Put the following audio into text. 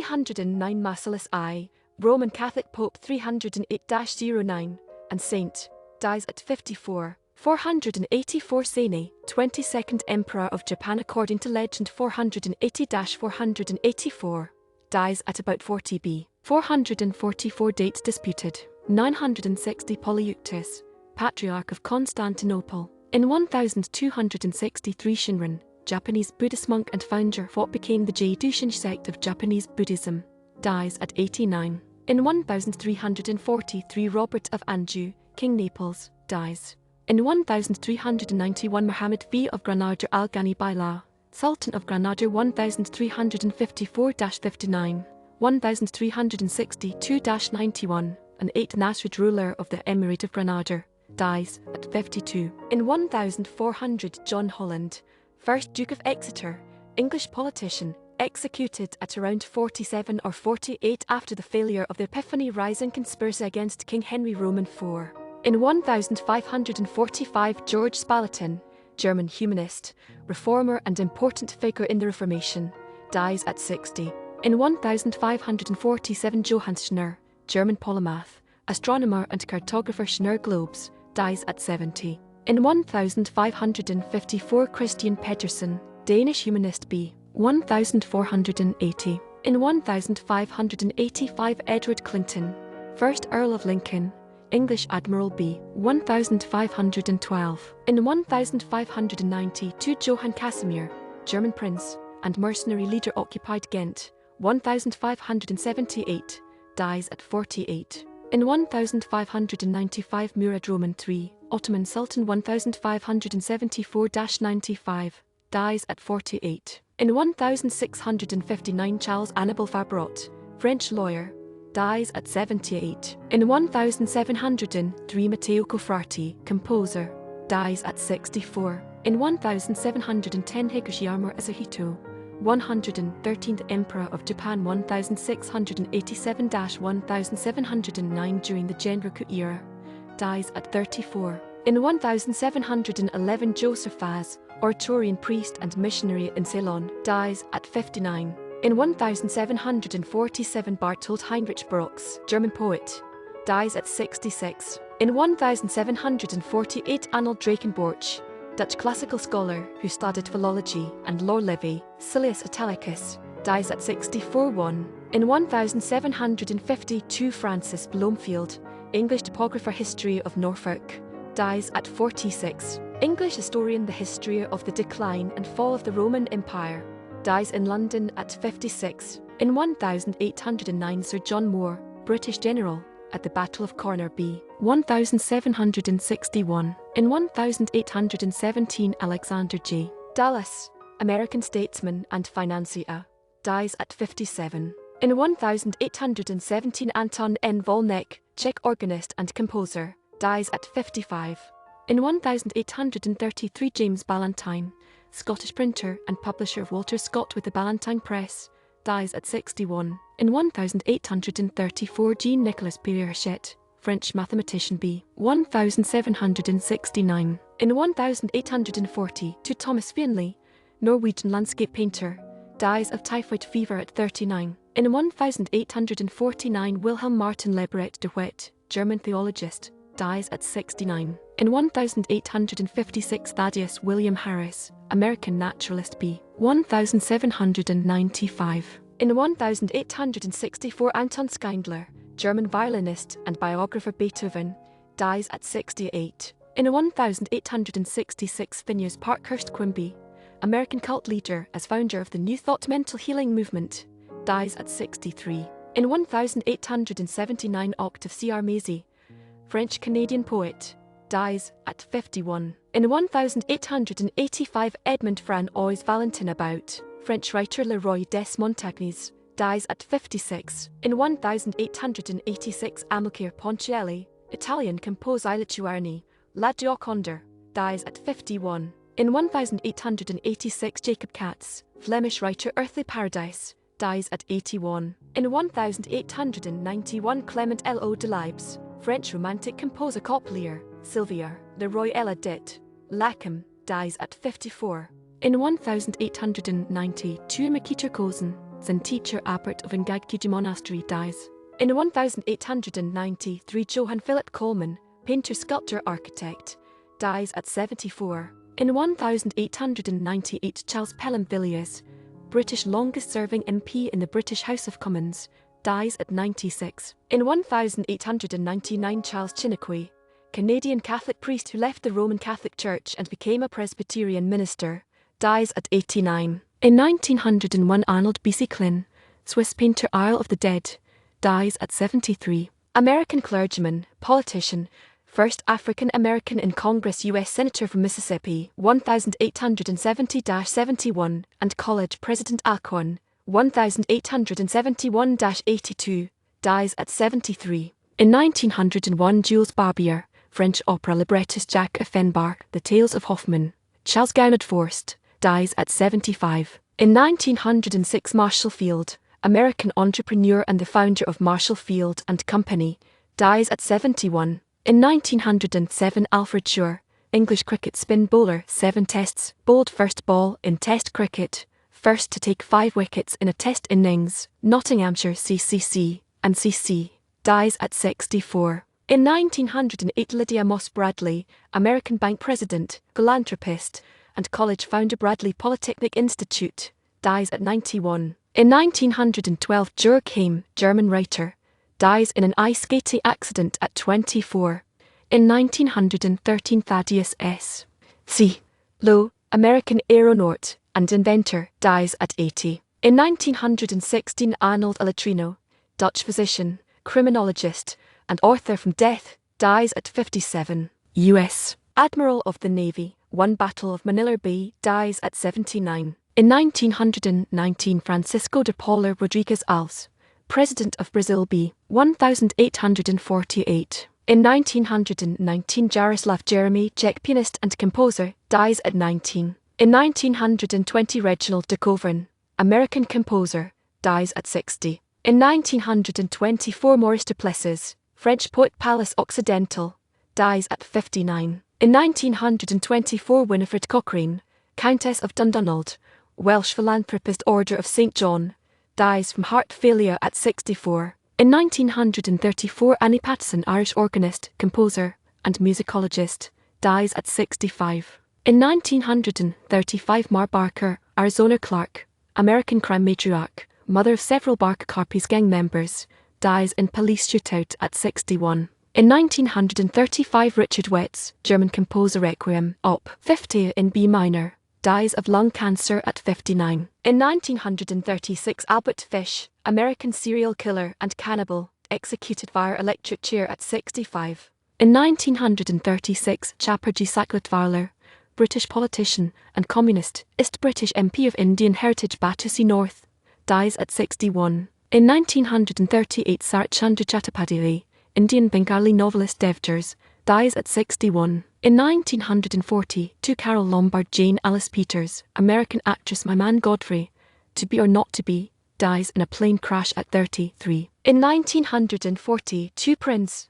309 Marcellus I, Roman Catholic Pope 308-09, and Saint, dies at 54. 484 Seinei, 22nd Emperor of Japan according to legend 480-484, dies at about 40 B. 444 Dates disputed. 960 Polyeuctus, Patriarch of Constantinople. In 1263 Shinran, Japanese Buddhist monk and founder what became the Jōdo Shinshū sect of Japanese Buddhism, dies at 89. In 1343 Robert of Anjou, King Naples, dies. In 1391 Muhammad V of Granada al-Ghani Baila, Sultan of Granada 1354-59, 1362-91, an 8th Nasrid ruler of the Emirate of Granada, dies at 52. In 1400 John Holland, 1st Duke of Exeter, English politician, executed at around 47 or 48 after the failure of the Epiphany Rising conspiracy against King Henry Roman IV. In 1545 George Spalatin, German humanist, reformer and important figure in the Reformation, dies at 60. In 1547 Johannes Schöner, German polymath, astronomer and cartographer Schöner globes, dies at 70. In 1554 Christiern Pedersen, Danish humanist b. 1480. In 1585 Edward Clinton, 1st Earl of Lincoln, English Admiral b. 1512. In 1592 Johan Casimir, German prince, and mercenary leader occupied Ghent, 1578, dies at 48. In 1595 Murad III, Ottoman Sultan 1574-95, dies at 48. In 1659 Charles Annibal Fabrot, French lawyer, dies at 78. In 1703 Matteo Coferati, composer, dies at 64. In 1710 Higashiyama Asahito, 113th Emperor of Japan 1687-1709 during the Genroku era, dies at 34. In 1711 Joseph Vaz, Oratorian priest and missionary in Ceylon, dies at 59. In 1747 Barthold Heinrich Brockes, German poet, dies at 66. In 1748 Arnold Drakenborch, Dutch classical scholar who studied philology and law levy, Silius Italicus, dies at 64. In 1752 Francis Blomefield, English topographer history of Norfolk, dies at 46. English historian the history of the decline and fall of the Roman Empire, dies in London at 56. In 1809 Sir John Moore, British general, at the Battle of Corunna b. 1761. In 1817 Alexander J. Dulles, American statesman and financier, dies at 57. In 1817 Anton N. Volnek, Czech organist and composer, dies at 55. In 1833 James Ballantyne, Scottish printer and publisher of Walter Scott with the Ballantyne Press, dies at 61. In 1834 Jean-Nicolas Pierrechet, French mathematician b. 1769. In 1842 Thomas Fearnley, Norwegian landscape painter, dies of typhoid fever at 39. In 1849 Wilhelm Martin Lebret de Wet, German theologist, dies at 69. In 1856 Thaddeus William Harris, American naturalist b. 1795. In 1864 Anton Schindler, German violinist and biographer Beethoven, dies at 68. In 1866 Phineas Parkhurst Quimby, American cult leader as founder of the New Thought mental healing movement, dies at 63. In 1879 Octave C.R. Maisie, French-Canadian poet, dies at 51. In 1885 Edmond Francois Valentin About, French writer Leroy des Montagnes, dies at 56. In 1886 Amilcare Ponchielli, Italian composer I Lichuarni, La Gioconda, dies at 51. In 1886 Jacob Katz, Flemish writer Earthly Paradise, dies at 81. In 1891 Clement L.O. Delibes, French romantic composer Coplier, Sylvia, Leroy Ella dit, Lacombe, dies at 54. In 1892 Makita Kozen, Zen teacher Robert of Anjou monastery dies. In 1893, Johann Philip Coleman, painter, sculptor, architect, dies at 74. In 1898, Charles Villiers, British longest-serving MP in the British House of Commons, dies at 96. In 1899, Charles Chiniquy, Canadian Catholic priest who left the Roman Catholic Church and became a Presbyterian minister, dies at 89. In 1901, Arnold Drakenborch, Swiss painter, Isle of the Dead, dies at 73. American clergyman, politician, first African-American in Congress, U.S. Senator from Mississippi, 1870-71, and college president Alcorn, 1871-82, dies at 73. In 1901, Jules Barbier, French opera librettist, Jacques Offenbach, The Tales of Hoffmann, Charles Gounod Forst, dies at 75. In 1906, Marshall Field, American entrepreneur and the founder of Marshall Field and Company, dies at 71. In 1907, Alfred Schur, English cricket spin bowler, 7 tests, bowled first ball in Test cricket, first to take 5 wickets in a Test innings, Nottinghamshire CCC and CC, dies at 64. In 1908, Lydia Moss Bradley, American bank president, philanthropist, and college founder, Bradley Polytechnic Institute, dies at 91. In 1912, Durkheim, German writer, dies in an ice skating accident at 24. In 1913, Thaddeus S. C. Lowe, American aeronaut and inventor, dies at 80. In 1916, Arnold Alatrino, Dutch physician, criminologist, and author from death, dies at 57. U.S. Admiral of the Navy, won Battle of Manila Bay, dies at 79. In 1919, Francisco de Paula Rodrigues Alves, President of Brazil B. 1848. In 1919, Jaroslav Jeremy, Czech pianist and composer, dies at 19. In 1920, Reginald de Kouvron, American composer, dies at 60. In 1924, Maurice Duplessis, French poet, Pallas Occidental, dies at 59. In 1924, Winifred Cochrane, Countess of Dundonald, Welsh philanthropist, Order of St. John, dies from heart failure at 64. In 1934, Annie Patterson, Irish organist, composer, and musicologist, dies at 65. In 1935, Mar Barker, Arizona Clark, American crime matriarch, mother of several Barker Carpies gang members, dies in police shootout at 61. In 1935, Richard Wetz, German composer, Requiem, Op. 50 in B minor, dies of lung cancer at 59. In 1936, Albert Fish, American serial killer and cannibal, executed via electric chair at 65. In 1936, Chaperji Saklatvarler, British politician and communist, East British MP of Indian heritage, Battersea North, dies at 61. In 1938, Sarat Chandra Chattopadhyay, Indian Bengali novelist, Devdars, dies at 61. In 1942, Carol Lombard Jane Alice Peters, American actress, My Man Godfrey, To Be or Not to Be, dies in a plane crash at 33. In 1942, Prince